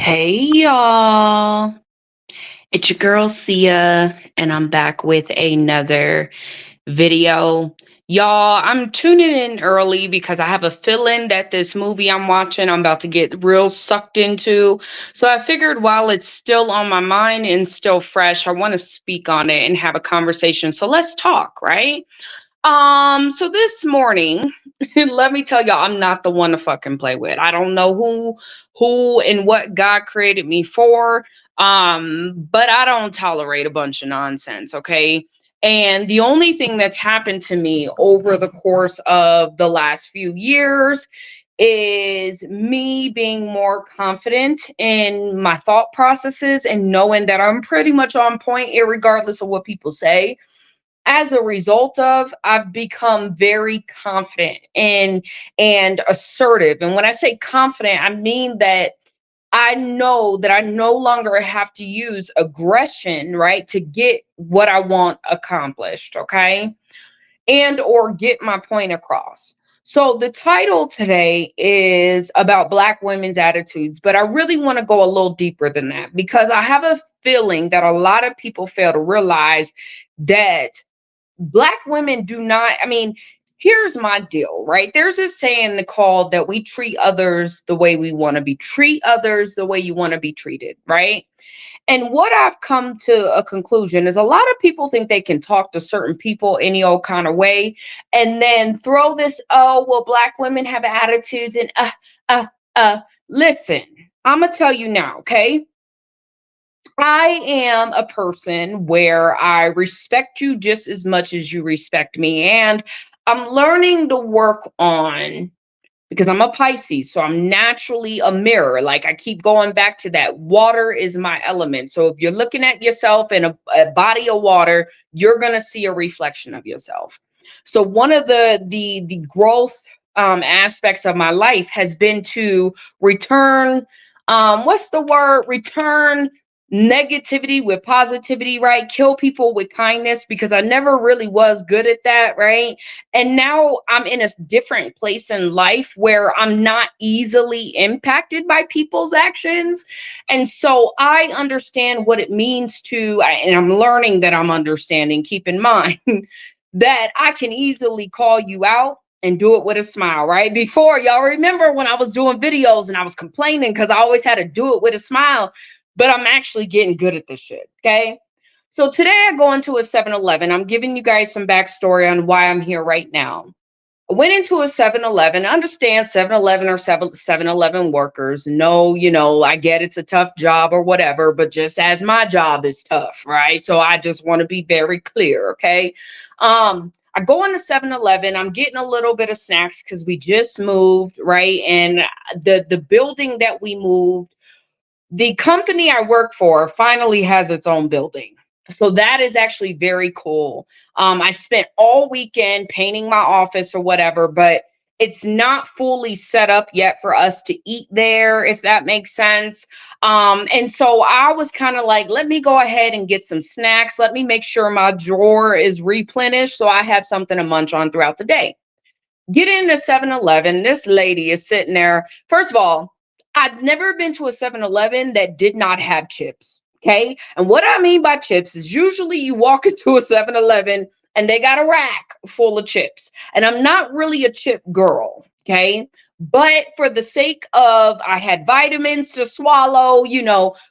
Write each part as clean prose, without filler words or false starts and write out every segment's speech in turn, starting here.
Hey y'all, it's your girl Sia, and I'm back with another video. Y'all, I'm tuning in early because I have a feeling that this movie I'm watching, I'm about to get real sucked into. So I figured while it's still on my mind and still fresh, I want to speak on it and have a conversation. So let's talk, right? So this morning, let me tell y'all, I'm not the one to fucking play with. I don't know who and what God created me for. But I don't tolerate a bunch of nonsense, okay? And the only thing that's happened to me over the course of the last few years is me being more confident in my thought processes and knowing that I'm pretty much on point, regardless of what people say. As a result of, I've become very confident and assertive. And when I say confident, I mean that I know that I no longer have to use aggression, right, to get what I want accomplished, okay? And or get my point across. So the title today is about Black women's attitudes, but I really want to go a little deeper than that because I have a feeling that a lot of people fail to realize that Black women do not, I mean, here's my deal, right? There's this saying called that we treat others the way we want to be, treat others the way you want to be treated, right? And what I've come to a conclusion is a lot of people think they can talk to certain people any old kind of way and then throw this, oh, well, Black women have attitudes and uh, listen, I'm gonna tell you now, okay? I am a person where I respect you just as much as you respect me. And I'm learning to work on because I'm a Pisces, so I'm naturally a mirror. Like I keep going back to that. Water is my element. So if you're looking at yourself in a body of water, you're gonna see a reflection of yourself. So one of the growth aspects of my life has been to return. What's the word? Return negativity with positivity, right? Kill people with kindness because I never really was good at that, right? And now I'm in a different place in life where I'm not easily impacted by people's actions. And so I understand what it means to, and I'm learning that I'm understanding, keep in mind that I can easily call you out and do it with a smile, right? Before, y'all remember when I was doing videos and I was complaining because I always had to do it with a smile, but I'm actually getting good at this shit, okay? So today I go into a 7-Eleven. I'm giving you guys some backstory on why I'm here right now. I went into a 7-Eleven. Understand 7-Eleven or 7-Eleven workers. No, I get it's a tough job or whatever, but just as my job is tough, right? So I just want to be very clear, okay? I go into 7-Eleven. I'm getting a little bit of snacks because we just moved, right? And the building that we moved, the company I work for finally has its own building. So that is actually very cool. I spent all weekend painting my office or whatever, but it's not fully set up yet for us to eat there, if that makes sense. And so I was kind of like, let me go ahead and get some snacks. Let me make sure my drawer is replenished so I have something to munch on throughout the day. Get into 7-Eleven. This lady is sitting there. First of all, I've never been to a 7-Eleven that did not have chips. Okay. And what I mean by chips is usually you walk into a 7-Eleven and they got a rack full of chips. And I'm not really a chip girl. Okay. But for the sake of, I had vitamins to swallow,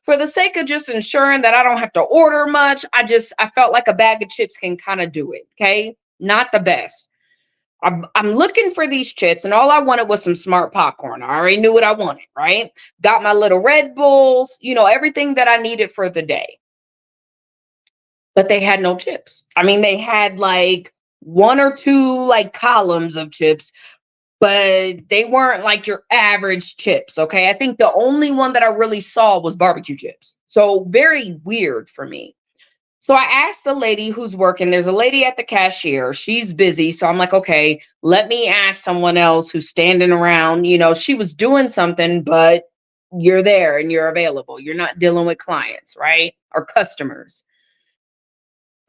for the sake of just ensuring that I don't have to order much, I felt like a bag of chips can kind of do it. Okay. Not the best. I'm looking for these chips, and all I wanted was some smart popcorn. I already knew what I wanted, right? Got my little Red Bulls, everything that I needed for the day. But they had no chips. I mean, they had like one or two like columns of chips, but they weren't like your average chips. Okay. I think the only one that I really saw was barbecue chips. So very weird for me. So I asked the lady who's working. There's a lady at the cashier. She's busy. So I'm like, okay, let me ask someone else who's standing around. She was doing something, but you're there and you're available. You're not dealing with clients, right? Or customers.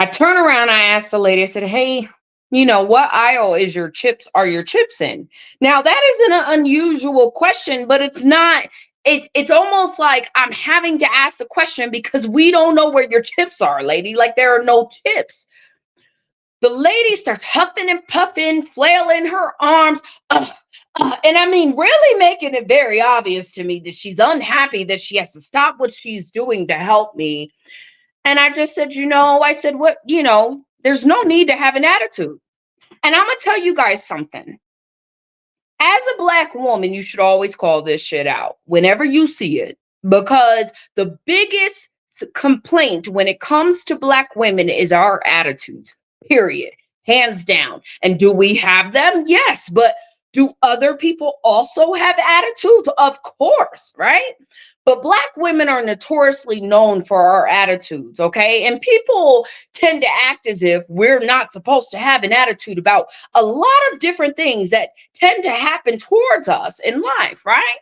I turn around, I asked the lady, I said, hey, what aisle are your chips in? Now that isn't an unusual question, but it's not, it's almost like I'm having to ask the question because we don't know where your chips are, lady. Like there are no chips. The lady starts huffing and puffing, flailing her arms. And I mean, really making it very obvious to me that she's unhappy that she has to stop what she's doing to help me. And I just said, I said, what, there's no need to have an attitude. And I'm going to tell you guys something. As a Black woman, you should always call this shit out whenever you see it, because the biggest complaint when it comes to Black women is our attitudes, period, hands down. And do we have them? Yes. But do other people also have attitudes? Of course, right? But Black women are notoriously known for our attitudes, okay? And people tend to act as if we're not supposed to have an attitude about a lot of different things that tend to happen towards us in life, right?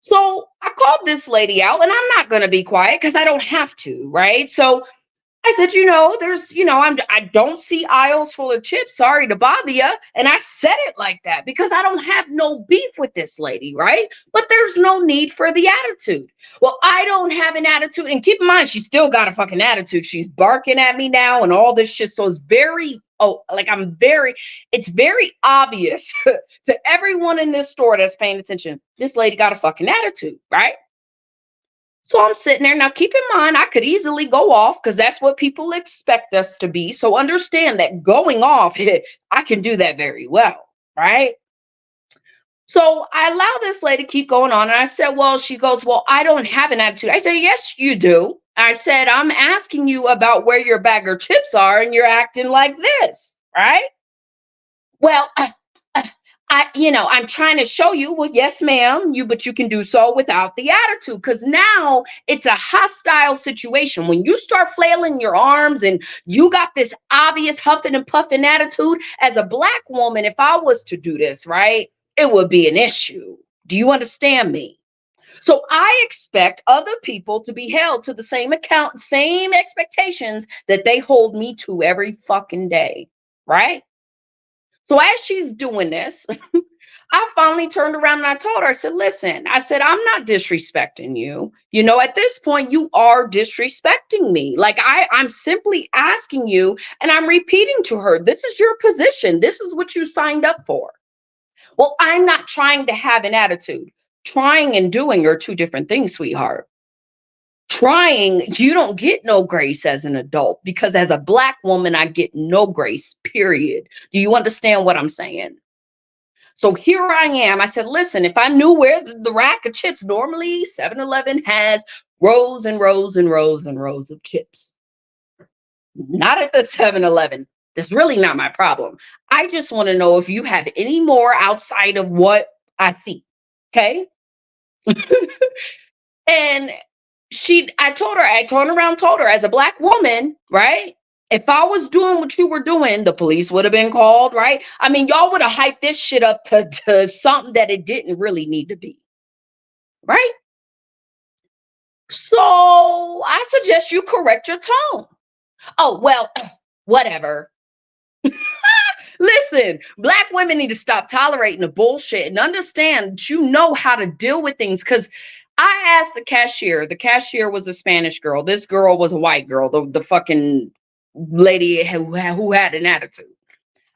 So I called this lady out, and I'm not going to be quiet because I don't have to, right? So I said, I don't see aisles full of chips. Sorry to bother you. And I said it like that because I don't have no beef with this lady, right? But there's no need for the attitude. Well, I don't have an attitude. And keep in mind, she still got a fucking attitude. She's barking at me now and all this shit. So it's it's very obvious to everyone in this store that's paying attention. This lady got a fucking attitude, right? So I'm sitting there. Now, keep in mind, I could easily go off because that's what people expect us to be. So understand that going off, I can do that very well, right? So I allow this lady to keep going on. And I said, well, she goes, well, I don't have an attitude. I said, yes, you do. I said, I'm asking you about where your bag of chips are, and you're acting like this, right? Well, I'm trying to show you, well, yes, ma'am, but you can do so without the attitude, because now it's a hostile situation. When you start flailing your arms and you got this obvious huffing and puffing attitude, as a Black woman, if I was to do this, right, it would be an issue. Do you understand me? So I expect other people to be held to the same expectations that they hold me to every fucking day, right? So as she's doing this, I finally turned around and I told her, I said, listen, I said, I'm not disrespecting you. At this point, you are disrespecting me. Like I'm simply asking you, and I'm repeating to her, this is your position. This is what you signed up for. Well, I'm not trying to have an attitude. Trying and doing are two different things, sweetheart. Trying, you don't get no grace as an adult, because as a Black woman, I get no grace, period. Do you understand what I'm saying? So here I am. I said, listen, if I knew where the rack of chips, normally 7-Eleven has rows and rows and rows and rows of chips. Not at the 7-Eleven. That's really not my problem. I just want to know if you have any more outside of what I see. Okay. And I told her, as a Black woman, right? If I was doing what you were doing, the police would have been called, right? I mean, y'all would have hyped this shit up to something that it didn't really need to be, right? So I suggest you correct your tone. Oh, well, whatever. Listen, Black women need to stop tolerating the bullshit and understand that you know how to deal with things. Because I asked the cashier was a Spanish girl. This girl was a white girl, the fucking lady who had an attitude.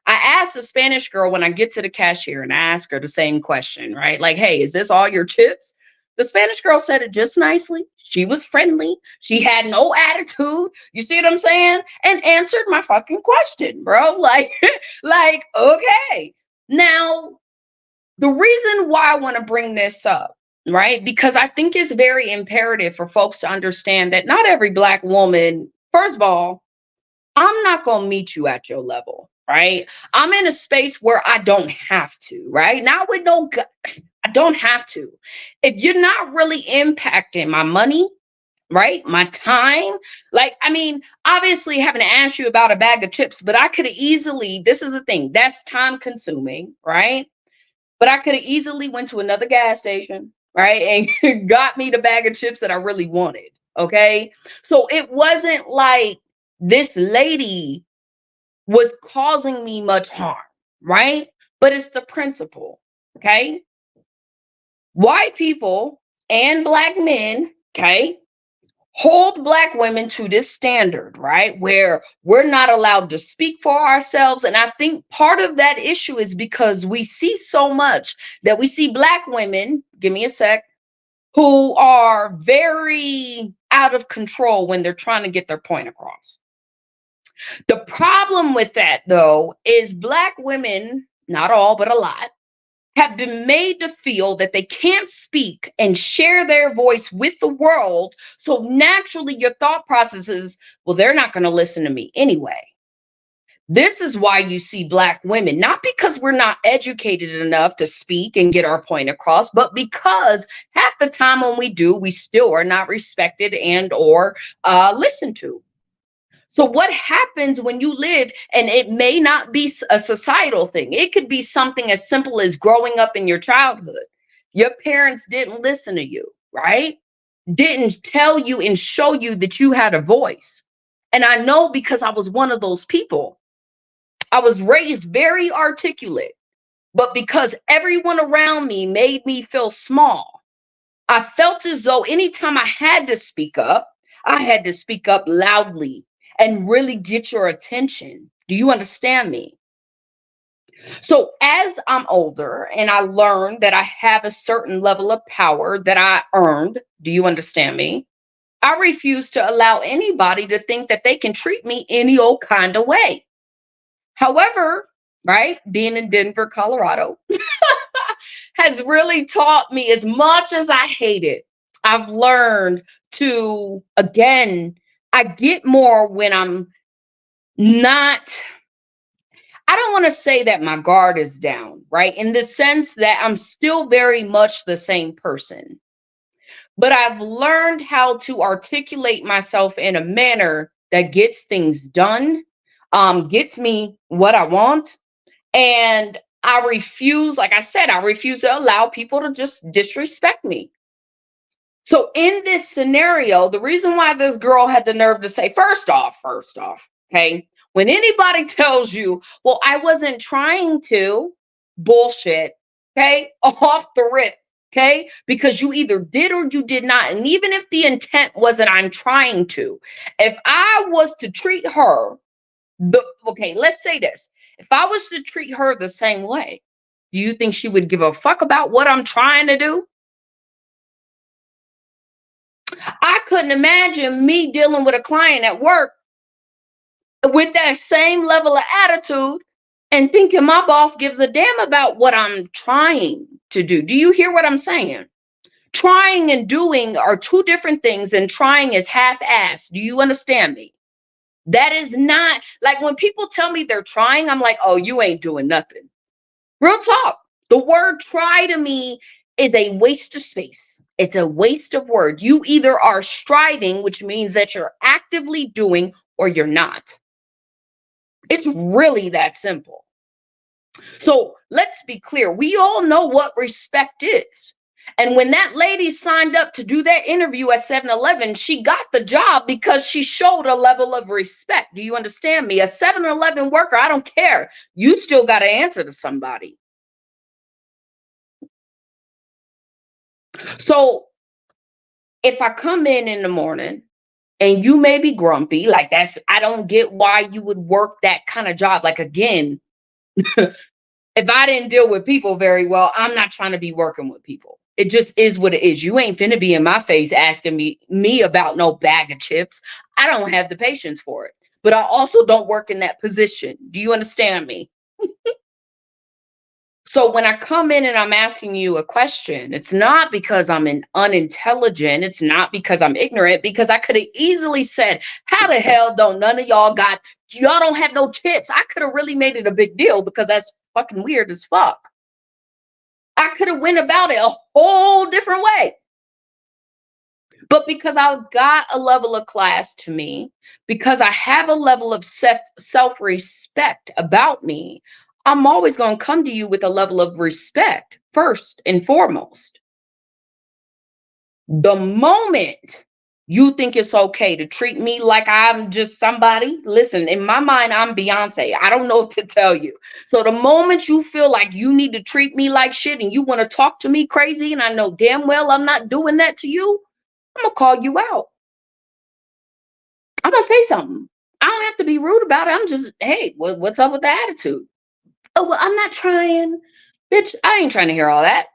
I asked the Spanish girl when I get to the cashier, and I ask her the same question, right? Like, hey, is this all your chips? The Spanish girl said it just nicely. She was friendly. She had no attitude. You see what I'm saying? And answered my fucking question, bro. Like, okay. Now, the reason why I want to bring this up, right? Because I think it's very imperative for folks to understand that not every Black woman, first of all, I'm not going to meet you at your level, right? I'm in a space where I don't have to, right? Now I don't have to. If you're not really impacting my money, right? My time, obviously having to ask you about a bag of chips, but I could have easily, this is the thing, that's time consuming, right? But I could have easily went to another gas station, right? And got me the bag of chips that I really wanted. Okay. So it wasn't like this lady was causing me much harm, right? But it's the principle. Okay. White people and black men, okay, hold black women to this standard, right? Where we're not allowed to speak for ourselves. And I think part of that issue is because we see so much that we see black women, give me a sec, who are very out of control when they're trying to get their point across. The problem with that, though, is black women, not all, but a lot, have been made to feel that they can't speak and share their voice with the world. So naturally, your thought process is, well, they're not going to listen to me anyway. This is why you see black women, not because we're not educated enough to speak and get our point across, but because half the time when we do, we still are not respected and or listened to. So what happens when you live, and it may not be a societal thing. It could be something as simple as growing up in your childhood. Your parents didn't listen to you, right? Didn't tell you and show you that you had a voice. And I know because I was one of those people. I was raised very articulate, but because everyone around me made me feel small, I felt as though anytime I had to speak up, I had to speak up loudly and really get your attention. Do you understand me? So as I'm older and I learned that I have a certain level of power that I earned, do you understand me? I refuse to allow anybody to think that they can treat me any old kind of way. However, right, being in Denver, Colorado, has really taught me, as much as I hate it, I've learned to, again, I get more when I'm not, I don't want to say that my guard is down, right? In the sense that I'm still very much the same person, but I've learned how to articulate myself in a manner that gets things done, gets me what I want. And I refuse, like I said, I refuse to allow people to just disrespect me. So in this scenario, the reason why this girl had the nerve to say, first off, okay, when anybody tells you, well, I wasn't trying to, bullshit, okay, off the rip, okay, because you either did or you did not. And even if the intent wasn't, I'm trying to, if I was to treat her, okay, let's say this, if I was to treat her the same way, do you think she would give a fuck about what I'm trying to do? I couldn't imagine me dealing with a client at work with that same level of attitude and thinking my boss gives a damn about what I'm trying to do. Do you hear what I'm saying? Trying and doing are two different things, and trying is half-assed. Do you understand me? That is not like when people tell me they're trying, I'm like, oh, you ain't doing nothing. Real talk. The word try to me is a waste of space. It's a waste of word. You either are striving, which means that you're actively doing, or you're not. It's really that simple. So let's be clear. We all know what respect is. And when that lady signed up to do that interview at 7-Eleven, she got the job because she showed a level of respect. Do you understand me? A 7-Eleven worker, I don't care. You still got to answer to somebody. So if I come in the morning and you may be grumpy, like I don't get why you would work that kind of job. Like, again, if I didn't deal with people very well, I'm not trying to be working with people. It just is what it is. You ain't finna be in my face asking me about no bag of chips. I don't have the patience for it. But I also don't work in that position. Do you understand me? So when I come in and I'm asking you a question, it's not because I'm unintelligent. It's not because I'm ignorant, because I could have easily said, how the hell don't none of y'all don't have no chips? I could have really made it a big deal because that's fucking weird as fuck. I could have went about it a whole different way. But because I've got a level of class to me, because I have a level of self-respect about me, I'm always going to come to you with a level of respect first and foremost. The moment You think it's okay to treat me like I'm just somebody? Listen, in my mind, I'm Beyonce. I don't know what to tell you. So the moment you feel like you need to treat me like shit and you want to talk to me crazy, and I know damn well I'm not doing that to you, I'm gonna call you out. I'm gonna say something. I don't have to be rude about it. I'm just, hey, what's up with the attitude? Oh, well, I'm not trying. Bitch, I ain't trying to hear all that.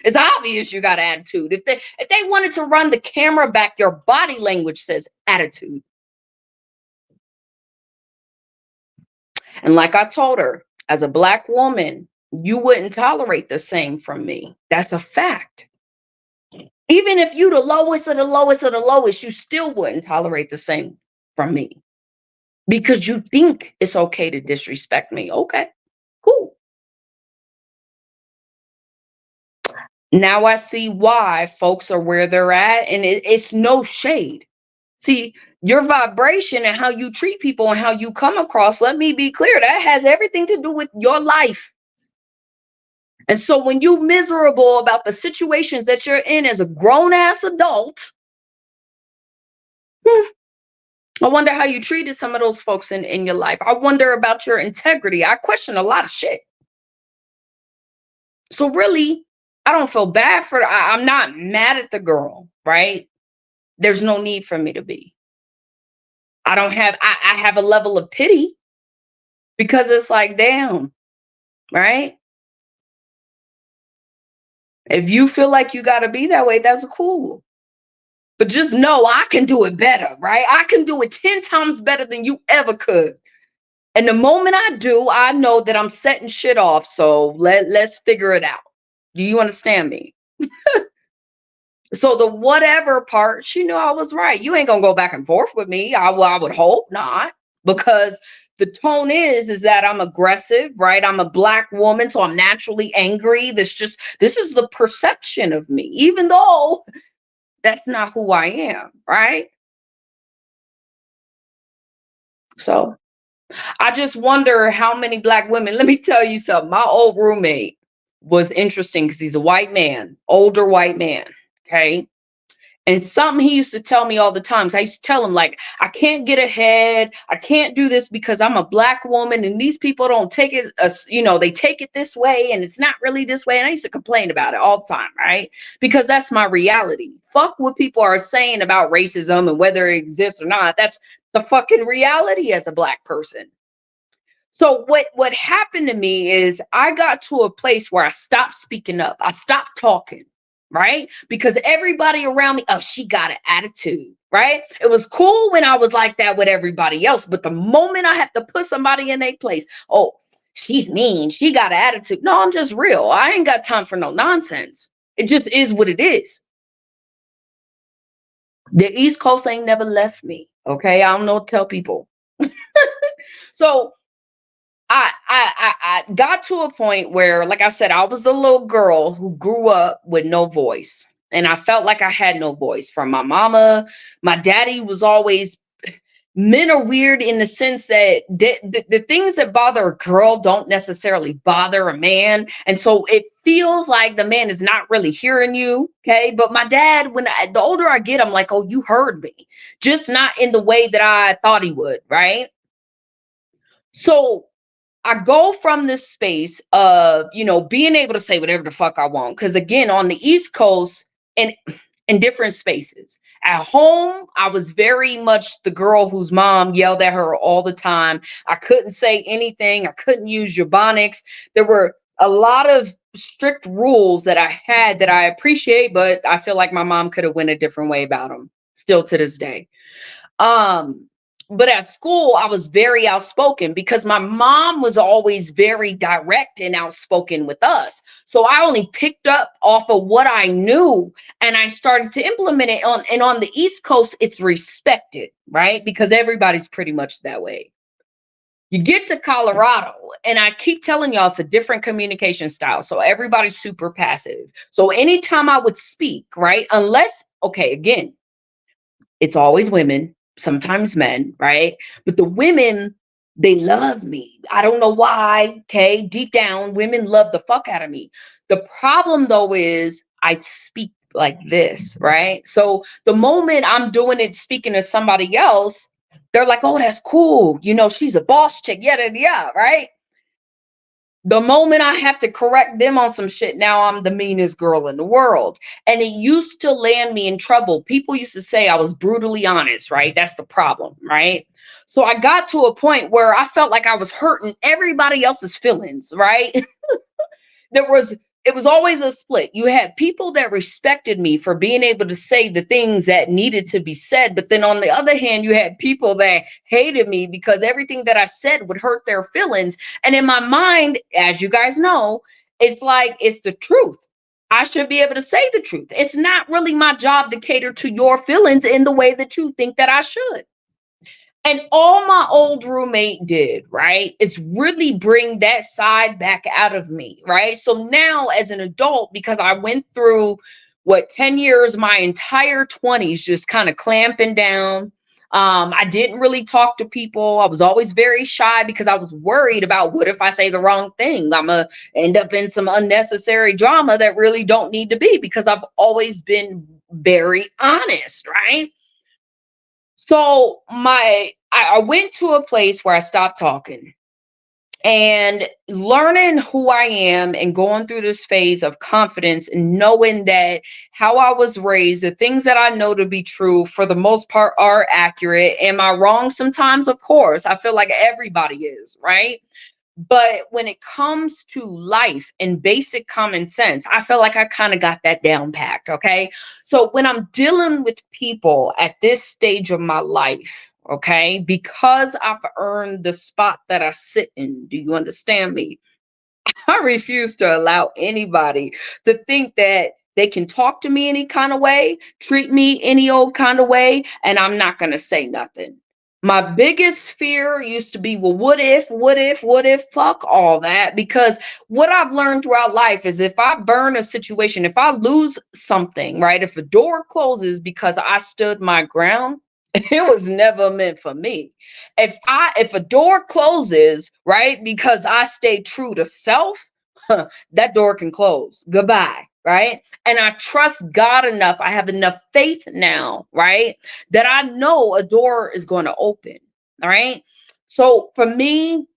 It's obvious you got attitude. If they wanted to run the camera back, your body language says attitude. And like I told her, as a black woman, you wouldn't tolerate the same from me. That's a fact. Even if you the lowest of the lowest of the lowest, you still wouldn't tolerate the same from me because you think it's okay to disrespect me. Okay, cool. Now I see why folks are where they're at, and it's no shade. See, your vibration and how you treat people and how you come across, let me be clear, that has everything to do with your life. And so when you miserable about the situations that you're in as a grown ass adult, I wonder how you treated some of those folks in your life. I wonder about your integrity. I question a lot of shit. So really, I don't feel bad for I'm not mad at the girl, right? There's no need for me to be. I have a level of pity because it's like, damn, right? If you feel like you got to be that way, that's cool. But just know I can do it better, right? I can do it 10 times better than you ever could. And the moment I do, I know that I'm setting shit off. So let's figure it out. Do you understand me? So the whatever part, she knew I was right. You ain't gonna go back and forth with me. I would hope not, because the tone is that I'm aggressive, right? I'm a black woman, so I'm naturally angry. This is the perception of me, even though that's not who I am, right? So I just wonder how many black women. Let me tell you something. My old roommate was interesting because he's a white man, older white man. Okay. And something he used to tell me all the time. So I used to tell him, like, I can't get ahead. I can't do this because I'm a black woman and these people don't take it, they take it this way and it's not really this way. And I used to complain about it all the time, right? Because that's my reality. Fuck what people are saying about racism and whether it exists or not. That's the fucking reality as a black person. So what happened to me is I got to a place where I stopped speaking up. I stopped talking, right? Because everybody around me, oh, she got an attitude, right? It was cool when I was like that with everybody else, but the moment I have to put somebody in their place, oh, she's mean, she got an attitude. No, I'm just real. I ain't got time for no nonsense. It just is what it is. The East Coast ain't never left me. Okay. I don't know what to tell people. So I got to a point where, like I said, I was the little girl who grew up with no voice. And I felt like I had no voice from my mama. My daddy was always, men are weird in the sense that the things that bother a girl don't necessarily bother a man. And so it feels like the man is not really hearing you. Okay. But my dad, the older I get, I'm like, oh, you heard me, just not in the way that I thought he would. Right. So I go from this space of, being able to say whatever the fuck I want. Because again, on the East Coast and in different spaces. At home, I was very much the girl whose mom yelled at her all the time. I couldn't say anything. I couldn't use Ebonics. There were a lot of strict rules that I had that I appreciate, but I feel like my mom could have went a different way about them still to this day. Um, but at school, I was very outspoken because my mom was always very direct and outspoken with us. So I only picked up off of what I knew and I started to implement it on the East Coast, it's respected, right? Because everybody's pretty much that way. You get to Colorado, and I keep telling y'all it's a different communication style. So everybody's super passive. So anytime I would speak, right? Unless, okay, again, it's always women, sometimes men, right? But the women, they love me. I don't know why. Okay. Deep down, women love the fuck out of me. The problem though is I speak like this, right? So the moment I'm doing it, speaking to somebody else, they're like, oh, that's cool. You know, she's a boss chick. Yeah, yeah, yeah, right? The moment I have to correct them on some shit, now I'm the meanest girl in the world. And it used to land me in trouble. People used to say I was brutally honest, right? That's the problem, right? So I got to a point where I felt like I was hurting everybody else's feelings, right? there was it was always a split. You had people that respected me for being able to say the things that needed to be said, but then on the other hand, you had people that hated me because everything that I said would hurt their feelings. And in my mind, as you guys know, it's like it's the truth. I should be able to say the truth. It's not really my job to cater to your feelings in the way that you think that I should. And all my old roommate did, right, is really bring that side back out of me, right? So now, as an adult, because I went through 10 years, my entire 20s, just kind of clamping down. I didn't really talk to people. I was always very shy because I was worried about what if I say the wrong thing? I'm going to end up in some unnecessary drama that really don't need to be because I've always been very honest, right? So I went to a place where I stopped talking and learning who I am and going through this phase of confidence and knowing that how I was raised, the things that I know to be true for the most part are accurate. Am I wrong sometimes? Of course. I feel like everybody is, right? But when it comes to life and basic common sense, I feel like I kind of got that down packed. Okay. So when I'm dealing with people at this stage of my life, okay, because I've earned the spot that I sit in, do you understand me? I refuse to allow anybody to think that they can talk to me any kind of way, treat me any old kind of way, and I'm not going to say nothing. My biggest fear used to be, well, what if, fuck all that. Because what I've learned throughout life is if I burn a situation, if I lose something, right? If a door closes because I stood my ground, it was never meant for me. If a door closes, right, because I stay true to self, that door can close. Goodbye, right? And I trust God enough. I have enough faith now, right, that I know a door is going to open. All right. So for me,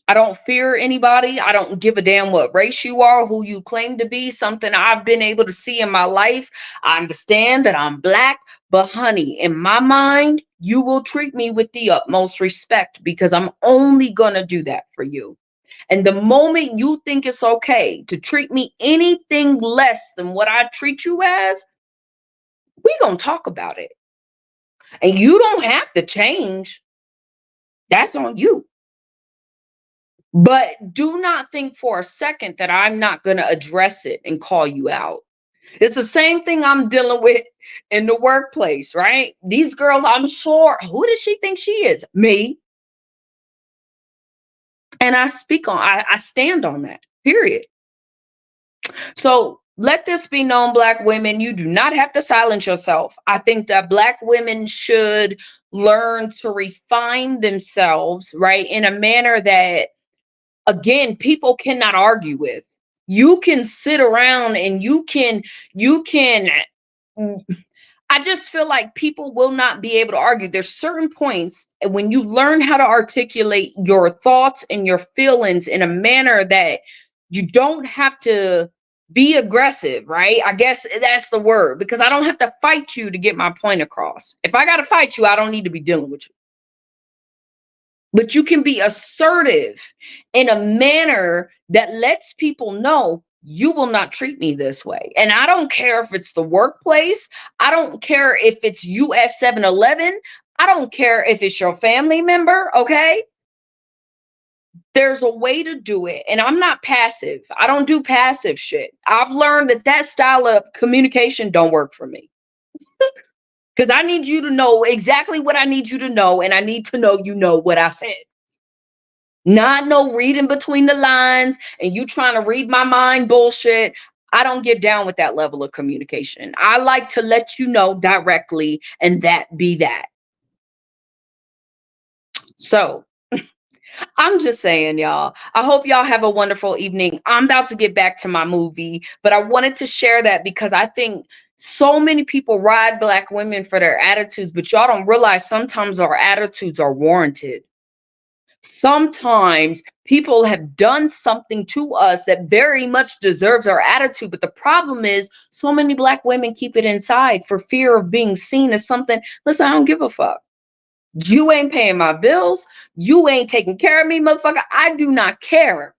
I don't fear anybody. I don't give a damn what race you are, who you claim to be, something I've been able to see in my life. I understand that I'm black, but honey, in my mind, you will treat me with the utmost respect because I'm only going to do that for you. And the moment you think it's okay to treat me anything less than what I treat you as, we're going to talk about it. And you don't have to change. That's on you. But do not think for a second that I'm not going to address it and call you out. It's the same thing I'm dealing with in the workplace, right? These girls, I'm sure, who does she think she is? Me. And I stand on that, period. So let this be known, Black women, you do not have to silence yourself. I think that Black women should learn to refine themselves, right, in a manner that, again, people cannot argue with. You can sit around and you can I just feel like people will not be able to argue. There's certain points when you learn how to articulate your thoughts and your feelings in a manner that you don't have to be aggressive, right? I guess that's the word, because I don't have to fight you to get my point across. If I got to fight you, I don't need to be dealing with you. But you can be assertive in a manner that lets people know you will not treat me this way. And I don't care if it's the workplace. I don't care if it's US 7-Eleven. I don't care if it's your family member. Okay. There's a way to do it. And I'm not passive. I don't do passive shit. I've learned that that style of communication don't work for me. Because I need you to know exactly what I need you to know. And I need to know you know what I said. Not no reading between the lines and you trying to read my mind bullshit. I don't get down with that level of communication. I like to let you know directly and that be that. So I'm just saying, y'all, I hope y'all have a wonderful evening. I'm about to get back to my movie, but I wanted to share that because I think So many people ride black women for their attitudes, but y'all don't realize sometimes our attitudes are warranted. Sometimes people have done something to us that very much deserves our attitude. But the problem is, so many black women keep it inside for fear of being seen as something. Listen, I don't give a fuck. You ain't paying my bills. You ain't taking care of me, motherfucker. I do not care.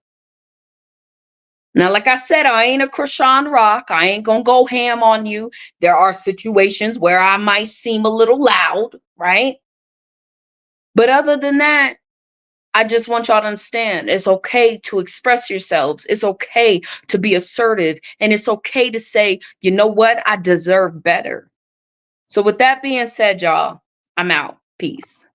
Now, like I said, I ain't a Krishan Rock. I ain't gonna go ham on you. There are situations where I might seem a little loud, right? But other than that, I just want y'all to understand it's okay to express yourselves. It's okay to be assertive. And it's okay to say, you know what? I deserve better. So, with that being said, y'all, I'm out. Peace.